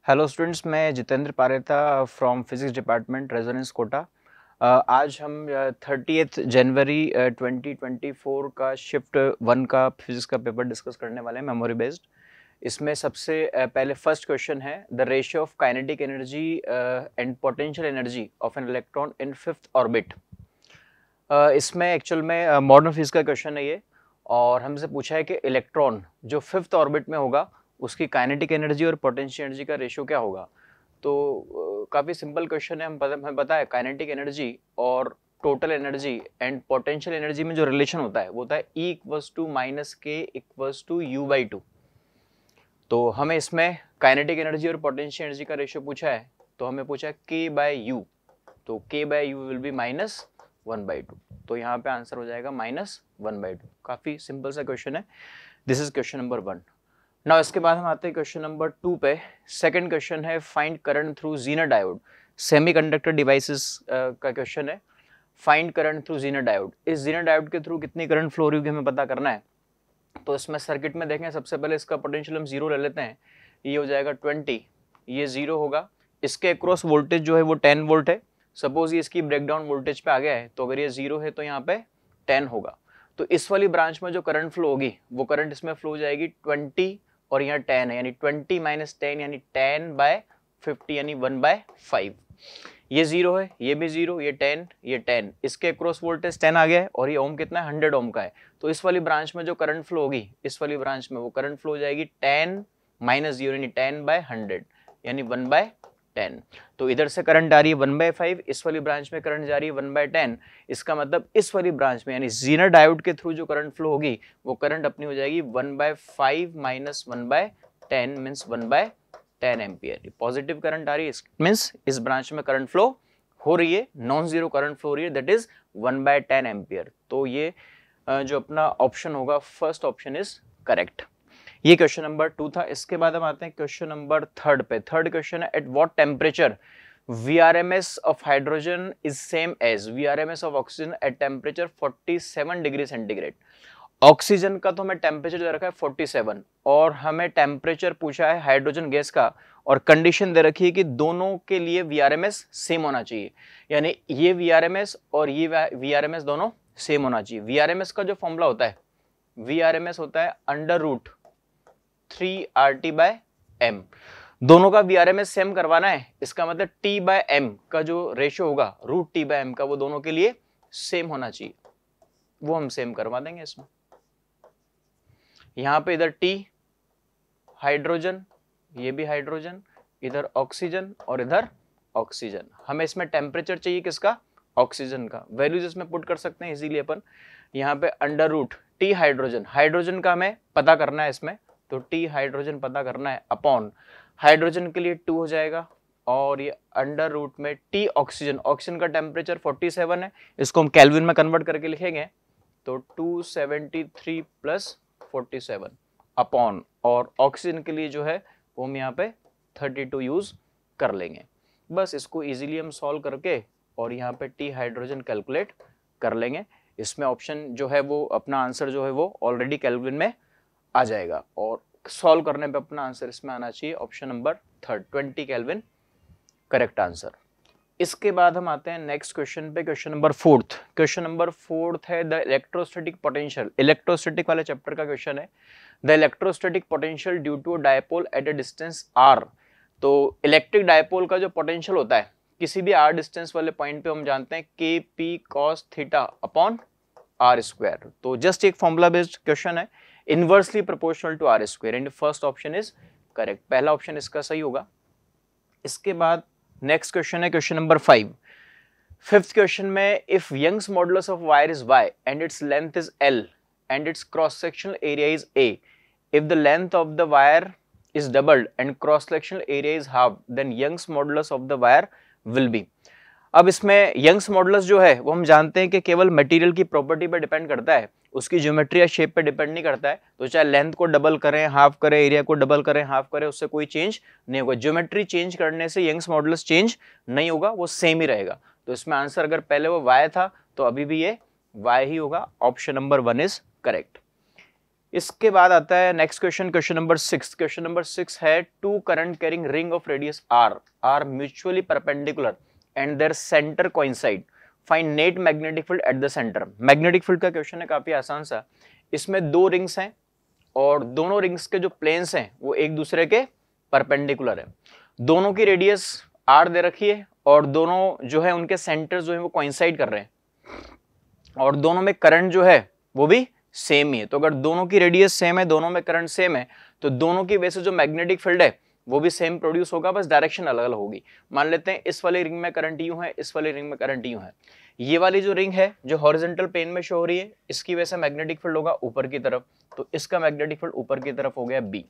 Hello students, मैं Jitendra Pareta from physics department Resonance Kota. आज हम 30 जनवरी 2024 का शिफ्ट 1 का फिजिक्स का पेपर डिस्कस करने वाले हैं, मेमोरी बेस्ड। इसमें सबसे पहले फर्स्ट क्वेश्चन है the ratio of kinetic energy and potential energy of an electron in fifth orbit. इसमें एक्चुअल में मॉडर्न फिजिक्स का क्वेश्चन है ये, और हमसे पूछा है कि इलेक्ट्रॉन जो फिफ्थ ऑर्बिट में होगा उसकी काइनेटिक एनर्जी और पोटेंशियल एनर्जी का रेशियो क्या होगा। तो काफ़ी सिंपल क्वेश्चन है। हमें पता है काइनेटिक एनर्जी और total energy and potential energy में जो रिलेशन होता है वो होता है E इक्वल्स टू माइनस के इक्वल्स टू U/2। तो हमें इसमें काइनेटिक एनर्जी और पोटेंशियल एनर्जी का रेशियो पूछा है, तो हमें पूछा है K/U, तो K/U विल बी -1/2। तो यहाँ पे आंसर हो जाएगा -1/2। काफ़ी सिंपल सा क्वेश्चन है। This is question number 1। Now इसके बाद हम आते हैं क्वेश्चन नंबर 2 पे। सेकंड क्वेश्चन है find current through Zener diode. Semiconductor devices का क्वेश्चन है। Find current through Zener diode. इस ज़ीनर डायोड के थ्रू कितनी करंट फ्लो रही होगी हमें पता करना है। तो इसमें सर्किट में देखें, सबसे पहले इसका पोटेंशियल हम 0 ले लेते हैं। ये हो जाएगा 20, ये 0 होगा। इसके अक्रॉस वोल्टेज जो है वो 10 वोल्ट है। सपोज ये इसकी ब्रेकडाउन वोल्टेज पे आ गया है, तो अगर ये 0 है तो यहाँ पे 10 होगा। तो इस वाली ब्रांच में जो करंट फ्लो होगी वो करंट इसमें फ्लो हो जाएगी 20 और यहाँ 10 है, यानी 20 माइनस 10 यानी 10/50 यानी 1/5। ये 0 है, ये भी 0, ये 10, ये 10। इसके क्रॉस वोल्टेज 10 आ गया है और ये ओम कितना है, 100 ओम का है। तो इस वाली ब्रांच में जो करंट फ्लो होगी, इस वाली ब्रांच में वो करंट फ्लो हो जाएगी 10 माइनस 0 यानी 10/100 यानी 1/10। तो इधर से करंट आ रही है 1/5, इस वाली ब्रांच में करंट जा रही है 1/10। इसका मतलब इस वाली ब्रांच में यानी ज़ीनर डायोड के थ्रू जो करंट फ्लो होगी वो करंट अपनी हो जाएगी 1/5 minus 1/10 means 1/10 ampere. Positive current आ रही है, मीन्स इस ब्रांच में करंट फ्लो हो रही है, नॉन जीरो करंट फ्लो हो रही है, दैट इज 1/10 एम्पियर। तो ये जो अपना ऑप्शन होगा फर्स्ट ऑप्शन इज करेक्ट। ये क्वेश्चन नंबर 2 था। इसके बाद हम आते हैं क्वेश्चन नंबर 3 पे। थर्ड क्वेश्चन है at what temperature VRMS of hydrogen is same as VRMS of oxygen at temperature 47 degree centigrade. Oxygen का तो हमें टेम्परेचर दे रखा है 47 और हमें टेम्परेचर पूछा है हाइड्रोजन गैस का, और कंडीशन दे रखी है कि दोनों के लिए VRMS सेम होना चाहिए, यानी ये VRMS और ये VRMS दोनों सेम होना चाहिए। VRMS का जो फॉर्मूला होता है, VRMS होता है √3RT/m। दोनों का VRMS सेम करवाना है, इसका मतलब T/m का जो रेशियो होगा √T/m का वो दोनों के लिए सेम होना चाहिए। वो हम सेम करवा देंगे इसमें। यहां पे इधर T हाइड्रोजन, ये भी हाइड्रोजन, इधर ऑक्सीजन और इधर ऑक्सीजन। हमें इसमें टेम्परेचर चाहिए किसका, ऑक्सीजन का। वैल्यूज इसमें पुट कर सकते हैं इजीली अपन। यहाँ पे √T हाइड्रोजन, हाइड्रोजन का हमें पता करना है इसमें, तो T हाइड्रोजन पता करना है अपॉन हाइड्रोजन के लिए 2 हो जाएगा, और ये अंडर में T ऑक्सीजन, ऑक्सीजन का टेम्परेचर 47 है, इसको हम केल्विन में कन्वर्ट करके लिखेंगे तो 273 + 47 अपॉन, और ऑक्सीजन के लिए जो है वो हम यहाँ पे 32 यूज कर लेंगे। बस इसको इजीली हम सॉल्व करके और यहाँ पे T हाइड्रोजन कैलकुलेट कर लेंगे। इसमें ऑप्शन जो है वो अपना आंसर जो है वो ऑलरेडी केल्विन में आ जाएगा, और सॉल्व करने पे अपना आंसर इसमें आना चाहिए option number 3 20 kelvin correct answer. इसके बाद हम आते हैं नेक्स्ट क्वेश्चन पे, क्वेश्चन नंबर 4। क्वेश्चन नंबर 4 है द इलेक्ट्रोस्टैटिक पोटेंशियल। इलेक्ट्रोस्टैटिक वाले चैप्टर का क्वेश्चन है the electrostatic potential due to dipole at a distance r। तो इलेक्ट्रिक डायपोल का जो पोटेंशियल होता है किसी भी r डिस्टेंस वाले पॉइंट पे हम जानते हैं Kp cos theta upon r²। तो जस्ट एक फॉर्मूला बेस्ड क्वेश्चन है, inversely proportional to r², and first option is correct. पहला ऑप्शन इसका सही होगा। इसके बाद नेक्स्ट क्वेश्चन है क्वेश्चन नंबर 5। फिफ्थ क्वेश्चन में if Young's modulus of wire is y and its length is l and its cross sectional area is a, if the length of the wire is doubled and cross sectional area is half, then Young's modulus of the wire will be। अब इसमें Young's modulus जो है वो हम जानते हैं कि केवल मटेरियल की प्रॉपर्टी पर डिपेंड करता है, उसकी ज्योमेट्री या शेप पे डिपेंड नहीं करता है। तो चाहे लेंथ को डबल करें, हाफ करें, एरिया को डबल करें, हाफ करें, उससे कोई चेंज नहीं होगा। ज्योमेट्री चेंज करने से यंग्स मॉडुलस चेंज नहीं होगा, वो सेम ही रहेगा। तो इसमें आंसर अगर पहले वो y था तो अभी भी ये y ही होगा। Option number 1 is correct. इसके बाद आता है next question, question number 6। Question number 6 है two current carrying ring of radius R mutually perpendicular and their centre coincide, find net magnetic field at the centre. Magnetic field का question है, काफी आसान सा। इसमें दो रिंग्स हैं और दोनों रिंग्स के जो प्लेन्स हैं वो एक दूसरे के परपेंडिकुलर है। दोनों की रेडियस आर दे रखी है और दोनों जो है उनके सेंटर जो है वो कोइंसाइड कर रहे हैं और दोनों में करंट जो है वो भी सेम ही है। तो अगर दोनों की रेडियस सेम है, दोनों में करंट सेम है, तो दोनों की वजह से जो मैग्नेटिक फील्ड है वो भी सेम प्रोड्यूस होगा, बस डायरेक्शन अलग अलग होगी। मान लेते हैं इस वाली रिंग में करंट यूं है, इस वाली रिंग में करंट यूं है। ये वाली जो रिंग है जो हॉरिजॉन्टल प्लेन में शो हो रही है, इसकी वजह से मैग्नेटिक फील्ड होगा ऊपर की तरफ, तो इसका मैग्नेटिक फील्ड ऊपर की तरफ हो गया बी।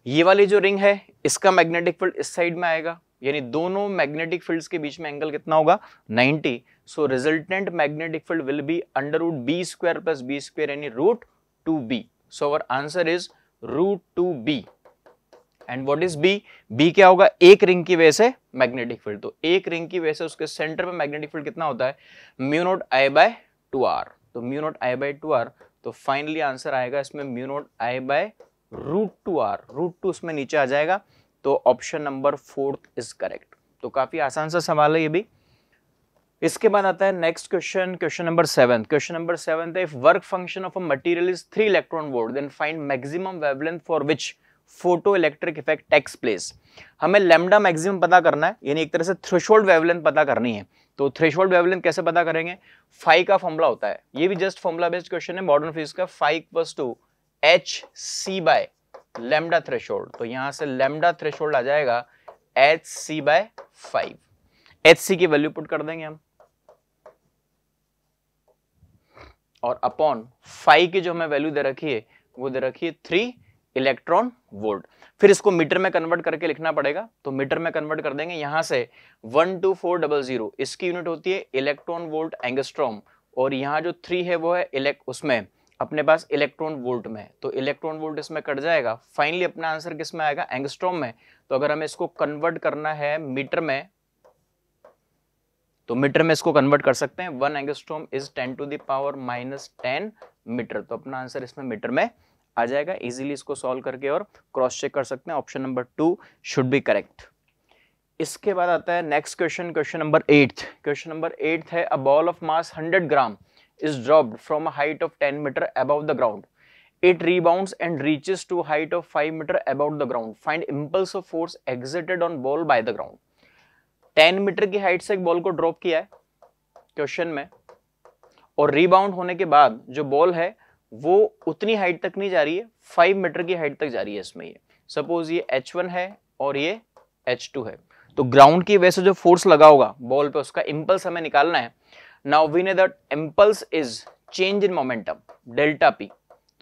ये वाली जो रिंग है इसका मैग्नेटिक फील्ड इस साइड में आएगा, यानी दोनों मैग्नेटिक फील्ड्स के बीच में एंगल कितना होगा 90। So resultant magnetic field will be under root B square plus B square यानी root 2b. So our answer is root 2b. And what is b? b क्या होगा, एक रिंग की वजह से मैग्नेटिक फील्ड, तो एक रिंग की वजह से उसके सेंटर में मैग्नेटिक फील्ड कितना होता है mu naught I bye 2r। तो mu naught I bye 2r, तो फाइनली आंसर आएगा इसमें mu naught I by root 2r। Root 2 उसमें नीचे आ जाएगा, तो ऑप्शन नंबर 4 इज करेक्ट। तो काफी आसान सा सवाल है ये भी। इसके बाद आता है next question, question number 7। Question number 7 है if work function of a material is 3 electron volt then find maximum wavelength for which photoelectric effect takes place. हमें लैम्डा मैक्सिमम पता करना है, यानी एक तरह से थ्रेशोल्ड वेवलेंथ पता करनी है। तो थ्रेशोल्ड वेवलेंथ कैसे पता करेंगे, फाई का फॉर्मूला होता है, ये भी जस्ट फॉर्मूला बेस्ड क्वेश्चन है मॉडर्न फिजिक्स का, phi equals to H C by lambda threshold. तो यहां से लैम्डा थ्रेशोल्ड आ जाएगा H C by 5। H C की वैल्यू पुट कर देंगे हम और अपॉन फाई की जो हमें वैल्यू दे रखी है वो दे रखी है 3 इलेक्ट्रॉन वोल्ट। फिर इसको मीटर में कन्वर्ट करके लिखना पड़ेगा, तो मीटर में कन्वर्ट कर देंगे। यहां से 12400 इसकी यूनिट होती है इलेक्ट्रॉन वोल्ट एंगस्ट्रॉम, और यहाँ जो 3 है वो है उसमें अपने पास इलेक्ट्रॉन वोल्ट में, तो इलेक्ट्रॉन वोल्ट इसमें कट जाएगा। फाइनली अपना आंसर किस में आएगा, एंगस्ट्रॉम में। तो अगर हमें इसको कन्वर्ट करना है मीटर में, तो मीटर में इसको कन्वर्ट कर सकते हैं। 1 angstrom is 10 to the power -10 metre. तो अपना आंसर इसमें मीटर में आ जाएगा। इजीली इसको सॉल्व करके और क्रॉस चेक कर सकते हैं। Option number 2 should be correct. इसके बाद आता है next question, question number 8। Question number 8 है a ball of mass 100 gram is dropped from a height of 10 metre above the ground. It rebounds and reaches to height of 5 meter above the ground. Find impulse of force exerted on ball by the ground. 10 metre की height से एक ball को drop किया है question में, और rebound होने के बाद जो बॉल है वो उतनी हाइट तक नहीं जा रही है, 5 मीटर की हाइट तक जा रही है इसमें। ये सपोज ये h1 है और ये h2 है, तो ग्राउंड की वजह से जो फोर्स लगा होगा बॉल पे उसका इंपल्स हमें निकालना है। Now we know that impulse is change in momentum delta p।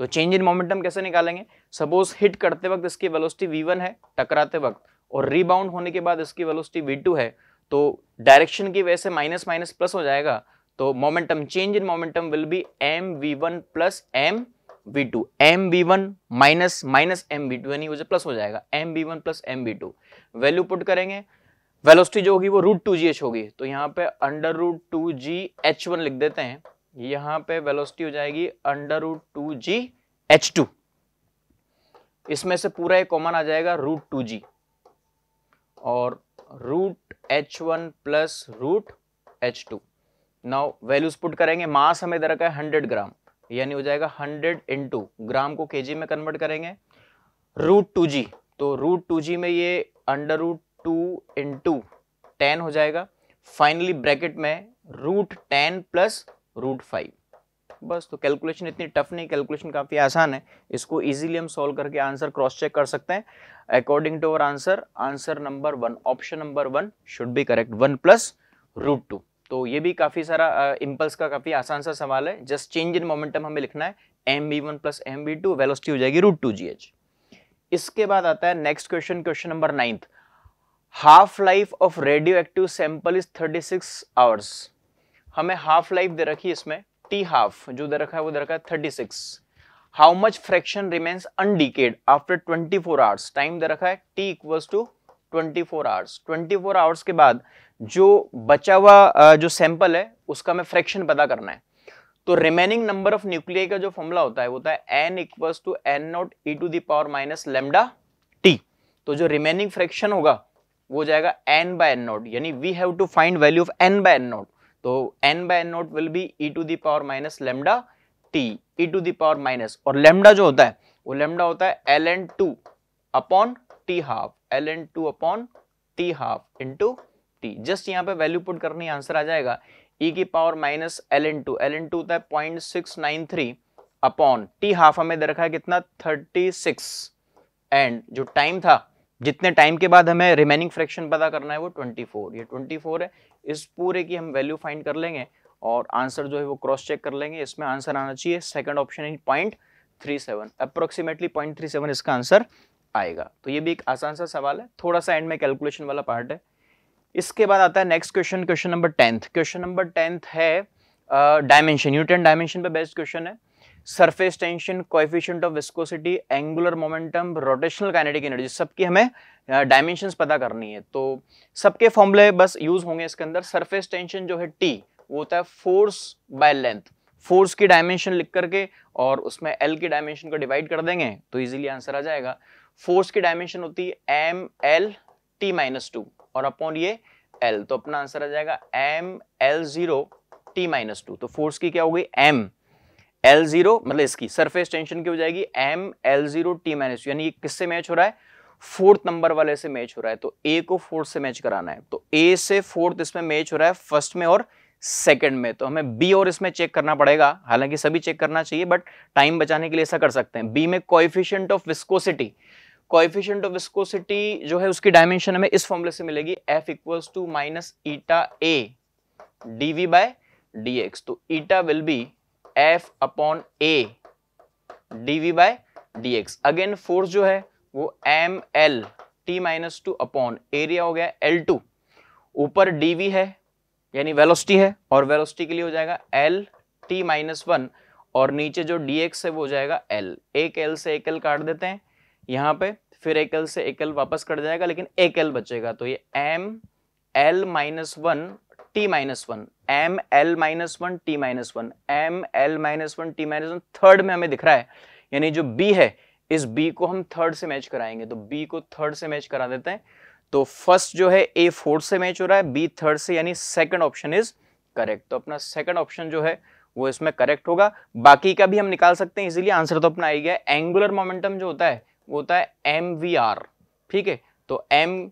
तो चेंज इन मोमेंटम कैसे निकालेंगे, सपोज हिट करते वक्त इसकी वेलोसिटी v1 है टकराते वक्त, और रीबाउंड होने के बाद इसकी वेलोसिटी v2 है, तो डायरेक्शन की वजह से माइनस माइनस प्लस हो जाएगा। तो momentum change in momentum will be mv1 plus mv2। mv1 minus minus mv2 यानी वो जो प्लस हो जाएगा mv1 plus mv2। Value put करेंगे, वेलोसिटी जो होगी वो √2gh होगी, तो यहाँ पे √2gh1 लिख देते हैं। यहाँ पे वेलोसिटी हो जाएगी √2gh2। इसमें से पूरा एक कॉमन आ जाएगा √2g और √h1 plus √h2। Now values put करेंगे। मास हमें दे रखा है 100 ग्राम, यानी हो जाएगा 100 इंटू ग्राम को केजी में कन्वर्ट करेंगे √2g, तो √2g में ये √2 इंटू 10 हो जाएगा। फाइनली ब्रैकेट में √10 प्लस √5। बस, तो कैलकुलेशन इतनी टफ नहीं, कैलकुलेशन काफी आसान है। इसको इजीली हम सॉल्व करके आंसर क्रॉस चेक कर सकते हैं। According to our answer, answer number 1, option number 1 should be correct, 1 plus √2। तो ये भी काफी सारा इंपल्स का काफी आसान सा सवाल है। जस्ट चेंज इन मोमेंटम हमें लिखना है, mv1 प्लस mv2, वेलोसिटी हो जाएगी √2gh। इसके बाद आता है next question, question number 9। Half life of radio active sample is 36 hours. हमें हाफ लाइफ दे रखी है इसमें, टी हाफ जो दे रखा है वो दे रखा है 36। How much fraction remains undecayed after 24 hours. Time दे रखा है T equals to 24 hours. 24 hours के बाद जो बचा हुआ जो सैंपल है उसका हमें फ्रैक्शन पता करना है। तो रिमेनिंग नंबर ऑफ न्यूक्लियाई का जो फॉर्मूला होता है वो होता है n equals to n0 e to the power minus lambda t। तो जो रिमेनिंग फ्रैक्शन होगा वो जाएगा n बाय n0, यानी we have to find value of n by n0। तो n by n0 will be e to the power minus lambda t, e to the power minus, और lambda जो होता है वो लैम्डा होता है ln2 upon t half, ln2 upon t half into t। Just यहाँ पे वैल्यू पुट करनी, आंसर आ जाएगा e की पावर माइनस ln2, ln2 होता है 0.693 अपॉन t हाफ हमें दे रखा है कितना 36, एंड जो टाइम था, जितने टाइम के बाद हमें रिमेनिंग फ्रैक्शन पता करना है वो 24, ये 24 है। इस पूरे की हम वैल्यू फाइंड कर लेंगे और आंसर जो है वो क्रॉस चेक कर लेंगे। इसमें आंसर आना चाहिए सेकंड ऑप्शन है 0.37, अप्रोक्सीमेटली 0.37 इसका आंसर आएगा। तो ये भी एक आसान सा सवाल है, थोड़ा सा एंड में कैलकुलेशन वाला पार्ट है। इसके बाद आता है next question, question number 10th। Question number 10th है डायमेंशन, न्यूटन डायमेंशन पे बेस्ड क्वेश्चन है। Surface tension, coefficient of viscosity, angular momentum, rotational kinetic energy, सबकी हमें डायमेंशंस पता करनी है। तो सबके फॉर्मूले बस यूज होंगे इसके अंदर। सरफेस टेंशन जो है T, वो होता है फोर्स बाय लेंथ, फोर्स की डायमेंशन लिख करके और उसमें L की डायमेंशन को डिवाइड कर देंगे तो इजीली आंसर आ जाएगा। फोर्स की डायमेंशन होती है mL-T-2 और अपॉन ये L, तो अपना आंसर आ जाएगा mL0T-2। तो फोर्स की क्या हो गई mL0, मतलब इसकी सरफेस टेंशन की हो जाएगी mL0T-2, यानी ये किससे मैच हो रहा है, फोर्थ नंबर वाले से मैच हो रहा है। तो A को फोर्थ से मैच कराना है, तो A से फोर्थ इसमें मैच हो रहा है फर्स्ट में और सेकंड में, तो हमें B और इसमें चेक करना पड़ेगा। हालांकि सभी चेक करना चाहिए बट टाइम बचाने के लिए ऐसा कर सकते हैं। B में coefficient of viscosity, coefficient of viscosity जो है उसकी डायमेंशन हमें इस फॉर्मूले से मिलेगी, F equals to minus eta A dV by dx। तो ईटा will be F upon A dV by dx। Again force जो है वो mL-T-2 अपॉन एरिया हो गया L2, ऊपर dV है यानी वेलोसिटी है, और वेलोसिटी के लिए हो जाएगा L-T-1 और नीचे जो dx है वो हो जाएगा L। एक L से एक L काट देते हैं यहाँ पे, फिर एक L से एक L वापस कट जाएगा लेकिन एक L बचेगा, तो ये mL-1T-1, mL-1T-1, mL-1T-1 थर्ड में हमें दिख रहा है, यानी जो B है इस B को हम थर्ड से मैच कराएंगे, तो B को थर्ड से मैच करा देते हैं। तो फर्स्ट जो है A फोर्थ से मैच हो रहा है, B थर्ड से, यानी सेकंड ऑप्शन इज करेक्ट। तो अपना सेकंड ऑप्शन जो है वो इसमें करेक्ट होगा। बाकी का भी हम निकाल सकते हैं इजीली, आंसर तो अपना आ गया। एंगुलर मोमेंटम जो होता है वो होता है mvr, ठीक है। तो m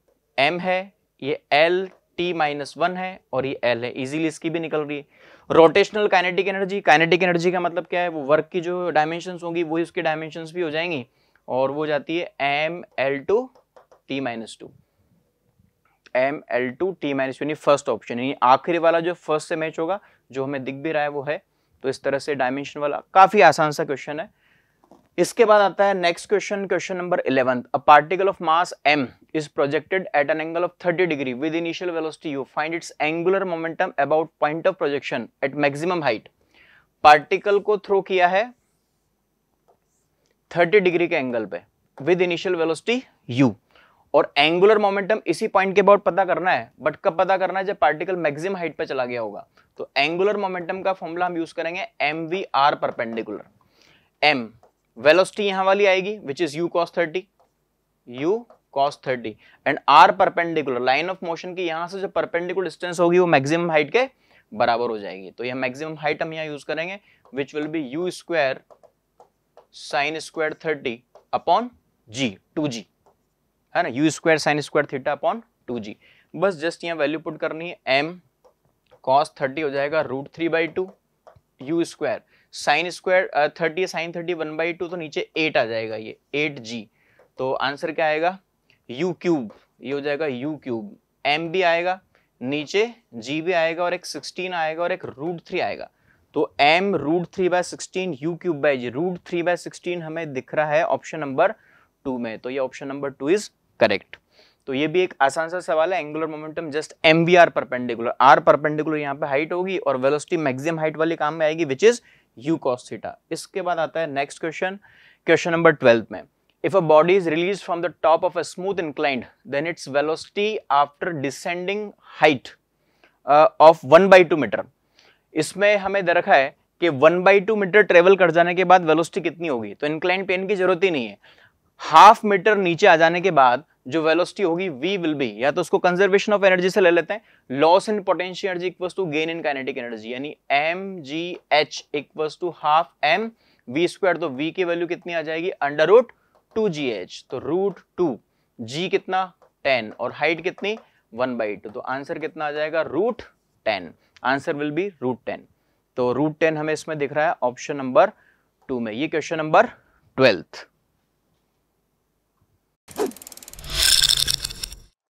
है, ये L-T-1 है और ये L है, इजीली इसकी भी निकल रही है। Rotational kinetic energy, kinetic energy का मतलब क्या है, वो वर्क की जो डायमेंशंस होंगी वही उसकी डायमेंशंस भी हो जाएंगी, और वो जाती है mL2T-2, mL2T-2 यानी फर्स्ट ऑप्शन, यानी आखिरी वाला जो फर्स्ट से मैच होगा, जो हमें दिख भी रहा है वो है। तो इस तरह से डायमेंशन वाला काफी आसान सा क्वेश्चन है। इसके बाद आता है next question, question number 11। A particle of mass m is projected at an angle of 30 degree with initial velocity u. Find its angular momentum about point of projection at maximum height. Particle को throw किया है 30 degree के angle पे with initial velocity u, और angular momentum इसी point के about पता करना है, बट कब पता करना है, जब पार्टिकल मैक्सिमम हाइट पे चला गया होगा। तो एंगुलर मोमेंटम का फॉर्मूला हम यूज करेंगे mvr परपेंडिकुलर। m वेलोसिटी यहां वाली आएगी which is u cos 30 and r perpendicular, line of motion की यहां से जो परपेंडिकुलर डिस्टेंस होगी वो मैक्सिमम हाइट के बराबर हो जाएगी। तो यह मैक्सिमम हाइट हम यहां यूज करेंगे which will be u square sine square 30 upon g, 2g है ना, u square sine square theta upon 2g। बस जस्ट यहाँ वैल्यू पुट करनी है, m cos 30 हो जाएगा √3/2, u square sine square 30 sine 30 1/2, तो नीचे 8 आ जाएगा, ये 8g। तो आंसर क्या आएगा, u क्यूब, ये हो जाएगा u क्यूब, m भी आएगा, नीचे g भी आएगा, और एक 16 आएगा और एक √3 आएगा। तो m √3/16 u क्यूब बाई जी, √3/16 हमें दिख रहा है ऑप्शन नंबर 2 में, तो ये ऑप्शन नंबर 2 इज करेक्ट। तो ये भी एक आसान सा सवाल है। Angular momentum just mvr perpendicular, r perpendicular यहाँ पे हाइट होगी और वेलोसिटी मैक्सिमम हाइट वाली काम में आएगी which is u cos theta. इसके बाद आता है नेक्स्ट क्वेश्चन, क्वेश्चन नंबर 12 में, if a body is release from the top of a smooth inclined then its velocity after descending height of 1/2 metre. इसमें हमें दे रखा है कि 1/2 मीटर ट्रेवल कर जाने के बाद वेलोसिटी कितनी होगी, तो इंक्लाइंड प्लेन की जरूरत ही नहीं है। हाफ मीटर नीचे आ जाने के बाद जो वेलोसिटी होगी v विल बी, या तो उसको कंजर्वेशन ऑफ एनर्जी से ले लेते हैं, loss in potential energy equals to gain in kinetic energy, यानी mgh equals to half m v square, तो v की वैल्यू कितनी आ जाएगी √2gh, तो √2 g कितना 10 और हाइट कितनी 1/2, तो आंसर कितना आ जाएगा √10, आंसर विल बी √10। तो √10 हमें इसमें दिख रहा है ऑप्शन नंबर 2 में। ये क्वेश्चन नंबर 12th।